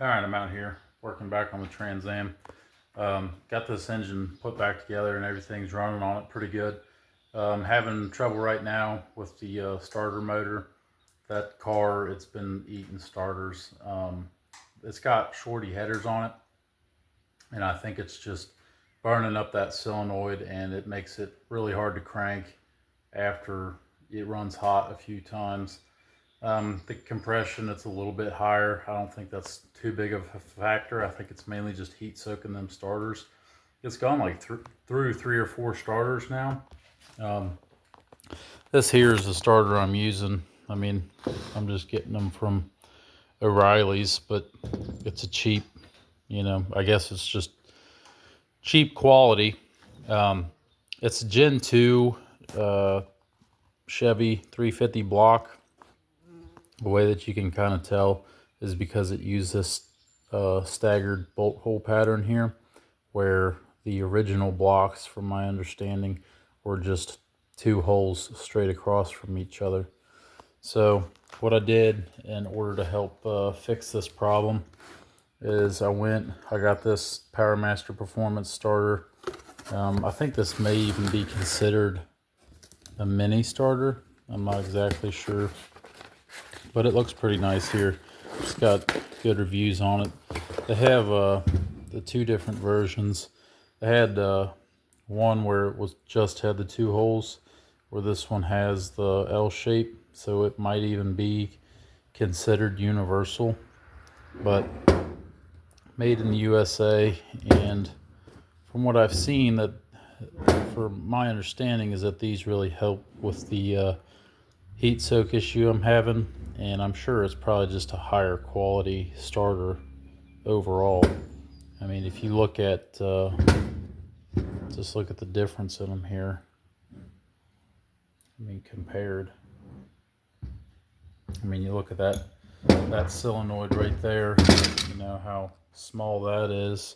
All right, I'm out here working back on the Trans Am. Got this engine put back together and everything's running on it pretty good. Having trouble right now with the starter motor. That car, it's been eating starters. It's got shorty headers on it, and I think it's just burning up that solenoid, and it makes it really hard to crank after it runs hot a few times. The compression, it's a little bit higher. I don't think that's too big of a factor. I think it's mainly just heat soaking them starters. It's gone like through 3 or 4 starters now. This here is the starter I'm using. I mean, I'm just getting them from O'Reilly's, but it's a cheap, I guess it's just cheap quality. It's a Gen 2 Chevy 350 block. The way that you can kind of tell is because it used this staggered bolt hole pattern here, where the original blocks, from my understanding, were just 2 holes straight across from each other. So what I did in order to help fix this problem is I got this PowerMaster Performance starter. I think this may even be considered a mini starter. I'm not exactly sure, but it looks pretty nice here. It's got good reviews on it. They have the 2 different versions. They had one where it was just had the 2 holes, where this one has the L shape, so it might even be considered universal, but made in the USA. And from what I've seen, that for my understanding is that these really help with the heat soak issue I'm having, and I'm sure it's probably just a higher quality starter overall. I mean, if you look at just look at the difference in them here. I mean, compared. I mean, you look at that solenoid right there. You know how small that is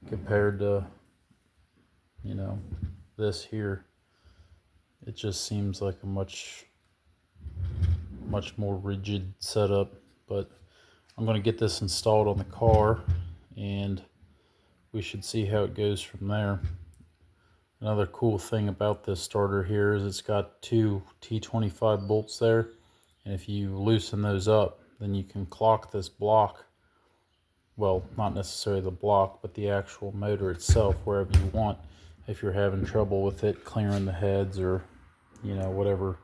compared to, this here. It just seems like a much more rigid setup. But I'm going to get this installed on the car, and we should see how it goes from there. Another cool thing about this starter here is it's got 2 T25 bolts there, and if you loosen those up, then you can clock this block. Well, not necessarily the block, but the actual motor itself, wherever you want, if you're having trouble with it clearing the heads, or whatever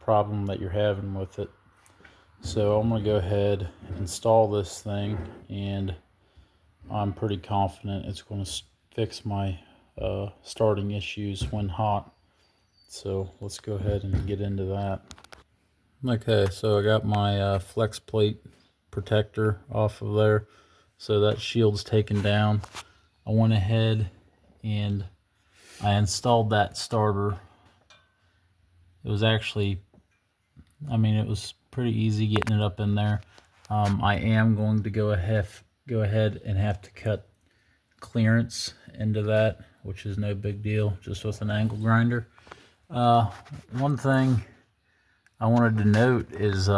problem that you're having with it. So I'm going to go ahead and install this thing, and I'm pretty confident it's going to fix my starting issues when hot. So let's go ahead and get into that. Okay, so I got my flex plate protector off of there, so that shield's taken down. I went ahead and I installed that starter. It was actually, it was pretty easy getting it up in there. I am going to go ahead and have to cut clearance into that, which is no big deal, just with an angle grinder. One thing I wanted to note is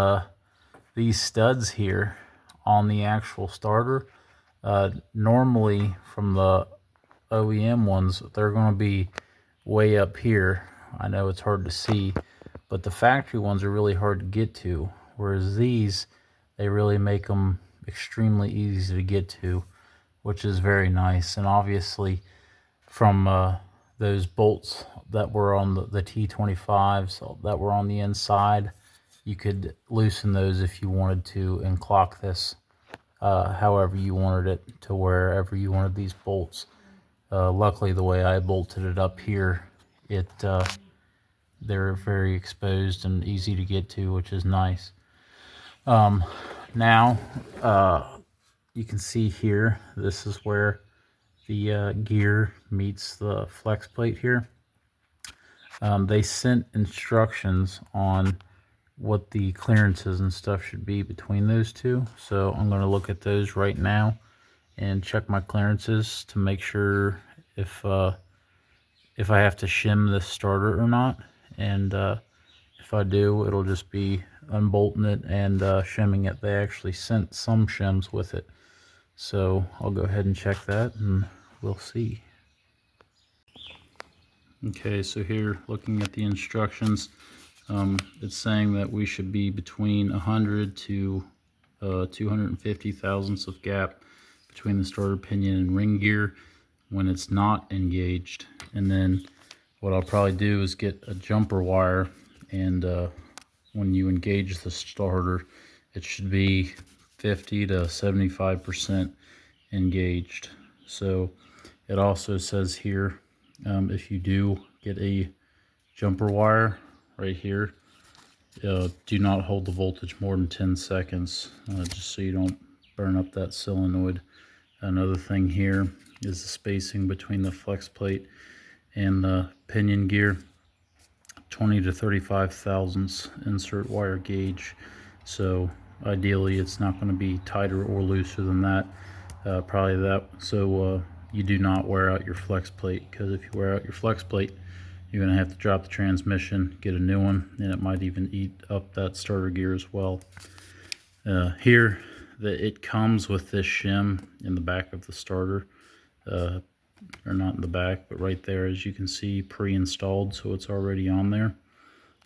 these studs here on the actual starter. Normally from the OEM ones, they're going to be way up here. I know it's hard to see, but the factory ones are really hard to get to, whereas these, they really make them extremely easy to get to, which is very nice. And obviously from those bolts that were on the T25s that were on the inside, you could loosen those if you wanted to and clock this however you wanted it to wherever you wanted these bolts. Luckily, the way I bolted it up here, they're very exposed and easy to get to, which is nice. Now you can see here, this is where the gear meets the flex plate here. They sent instructions on what the clearances and stuff should be between those two, so I'm going to look at those right now and check my clearances to make sure if I have to shim this starter or not. And if I do, it'll just be unbolting it and shimming it. They actually sent some shims with it. So I'll go ahead and check that and we'll see. Okay, so here looking at the instructions, it's saying that we should be between 100 to 250 thousandths of gap between the starter pinion and ring gear when it's not engaged. And then what I'll probably do is get a jumper wire, and when you engage the starter, it should be 50 to 75% engaged. So it also says here, if you do get a jumper wire right here, do not hold the voltage more than 10 seconds, just so you don't burn up that solenoid. Another thing here is the spacing between the flex plate and the pinion gear. 20 to 35 thousandths insert wire gauge. So ideally it's not going to be tighter or looser than that. Probably that. So you do not wear out your flex plate, because if you wear out your flex plate, you're going to have to drop the transmission, get a new one, and it might even eat up that starter gear as well. Here, it comes with this shim in the back of the starter, or not in the back, but right there, as you can see, pre-installed, so it's already on there.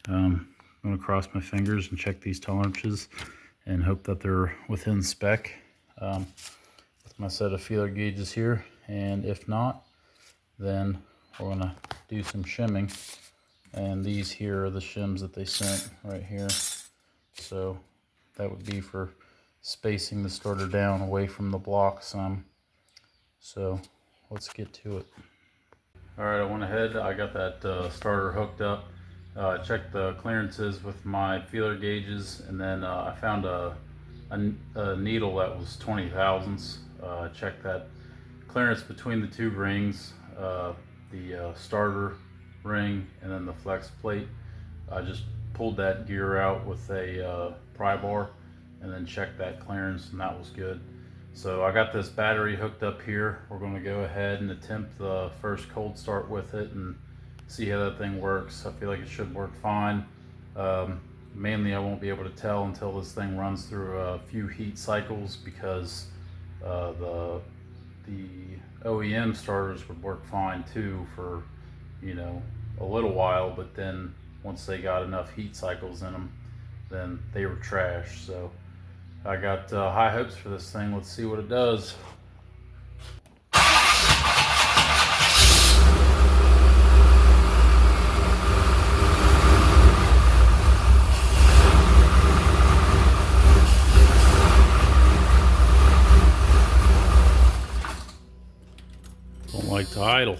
I'm going to cross my fingers and check these tolerances and hope that they're within spec with my set of feeler gauges here, and if not, then we're going to do some shimming. And these here are the shims that they sent right here, so that would be for spacing the starter down away from the block some. So let's get to it. Alright, I went ahead, I got that starter hooked up, checked the clearances with my feeler gauges, and then I found a needle that was 20 thousandths. Checked that clearance between the two rings, the starter ring and then the flex plate. I just pulled that gear out with a pry bar and then checked that clearance, and that was good. So I got this battery hooked up here. We're going to go ahead and attempt the first cold start with it and see how that thing works. I feel like it should work fine. Mainly I won't be able to tell until this thing runs through a few heat cycles, because the OEM starters would work fine too for, you know, a little while, but then once they got enough heat cycles in them, then they were trash. So I got high hopes for this thing. Let's see what it does. Don't like to idle.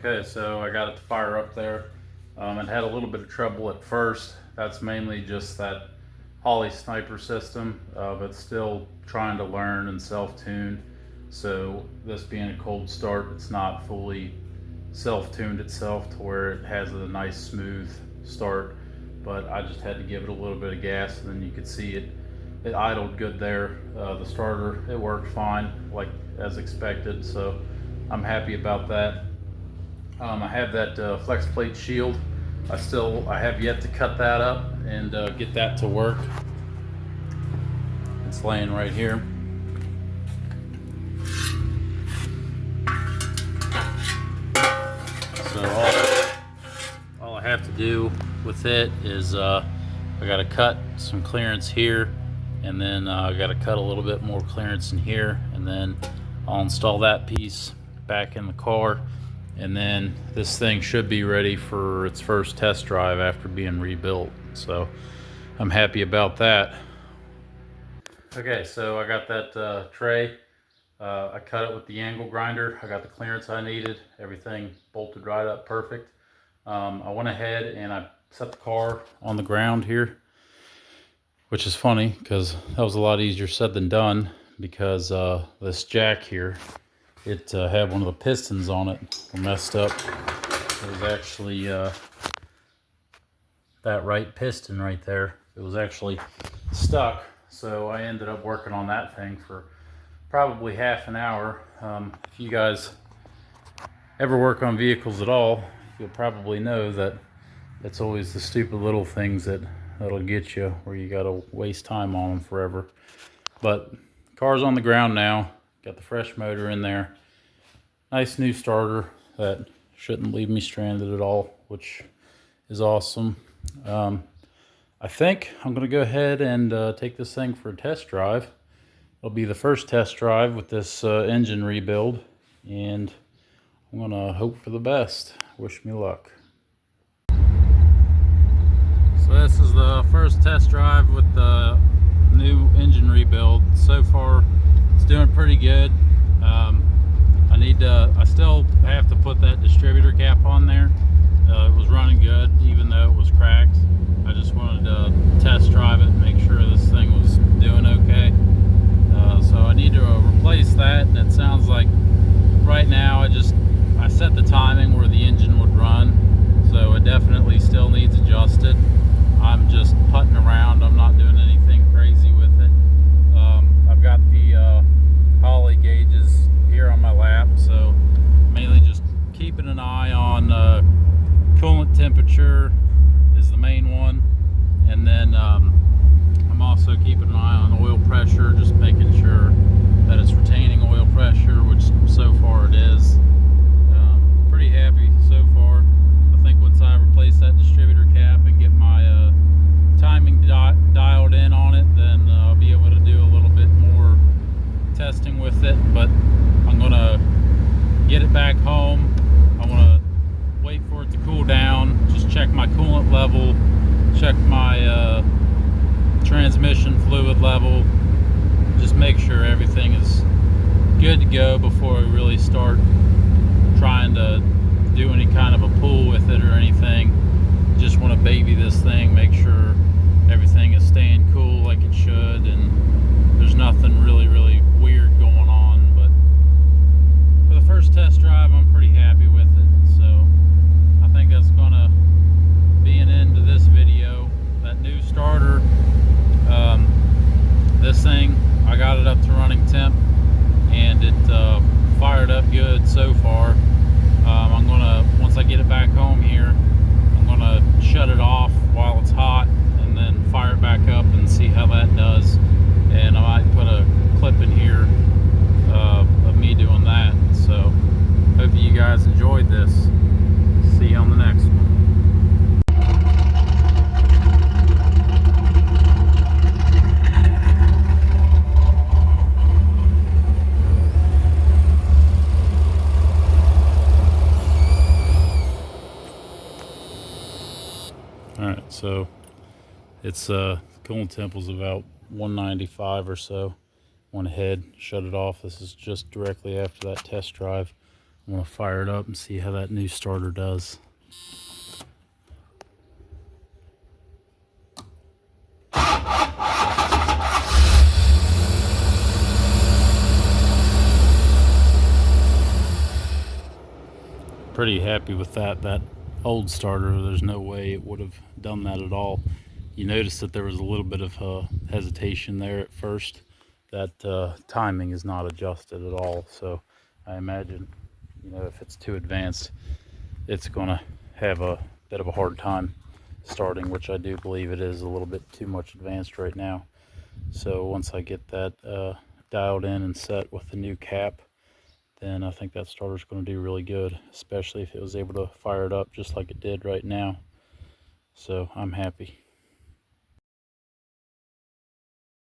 Okay, so I got it to fire up there. It had a little bit of trouble at first. That's mainly just that Holly sniper system, but still trying to learn and self-tune. So this being a cold start, it's not fully self-tuned itself to where it has a nice smooth start, but I just had to give it a little bit of gas, and then you could see it it idled good there. The starter, it worked fine, like as expected, so I'm happy about that. I have that flex plate shield. I have yet to cut that up and get that to work. It's laying right here. So all I have to do with it is I got to cut some clearance here, and then I got to cut a little bit more clearance in here, and then I'll install that piece back in the car, and then this thing should be ready for its first test drive after being rebuilt. So I'm happy about that. Okay, so I got that tray. I cut it with the angle grinder. I got the clearance I needed. Everything bolted right up perfect. I went ahead and I set the car on the ground here, which is funny because that was a lot easier said than done, because this jack here, it had one of the pistons on it messed up. It was actually that right piston right there. It was actually stuck, so I ended up working on that thing for probably half an hour. If you guys ever work on vehicles at all, you'll probably know that it's always the stupid little things that'll get you, where you gotta waste time on them forever. But car's on the ground now, got the fresh motor in there, nice new starter that shouldn't leave me stranded at all, which is awesome. I think I'm gonna go ahead and take this thing for a test drive. It'll be the first test drive with this engine rebuild, and I'm gonna hope for the best. Wish me luck. So this is the first test drive with the new engine rebuild. So far, it's doing pretty good. I still have to put that distributor cap on there. It was running good, even though it was cracked. I just wanted to test drive it and make sure this thing was doing okay. So I need to replace that, and it sounds like right now I set the timing where the engine would run, so it definitely still needs adjusted. I'm just putting around. I'm not doing anything crazy with it. I've got the Holley gauges here on my lap, so mainly just keeping an eye on coolant temperature is the main one, and then I'm also keeping an eye on oil pressure, just making sure that it's retaining oil pressure, which so far it is. Pretty happy so far. I think once I replace that distributor cap and get my timing dialed in on it, then I'll be able to do a little bit more testing with it. But I'm gonna get it back home. I want to wait for it to cool down, just check my coolant level, check my transmission fluid level, just make sure everything is good to go before we really start trying to do any kind of a pull with it or anything. Just want to baby this thing, make sure everything is staying cool like it should, and there's nothing really weird going on. But for the first test drive, I'm pretty happy with it, so I think that's gonna be an end to this video. That new starter, this thing, I got it up to running temp, and it fired up good so far. I'm gonna, once I get it back home here, I'm gonna shut it off while it's hot and then fire it back up and see how that does. And I might put a clip in here of me doing that. So hope you guys enjoyed this. See you on the next one. Alright, so it's coolant temp was about 195 or so. Went ahead, shut it off. This is just directly after that test drive. I'm gonna fire it up and see how that new starter does. Pretty happy with that. That old starter, there's no way it would have done that at all. You notice that there was a little bit of hesitation there at first. That timing is not adjusted at all, so I imagine, if it's too advanced, it's gonna have a bit of a hard time starting, which I do believe it is a little bit too much advanced right now. So once I get that dialed in and set with the new cap, then I think that starter's going to do really good, especially if it was able to fire it up just like it did right now. So I'm happy.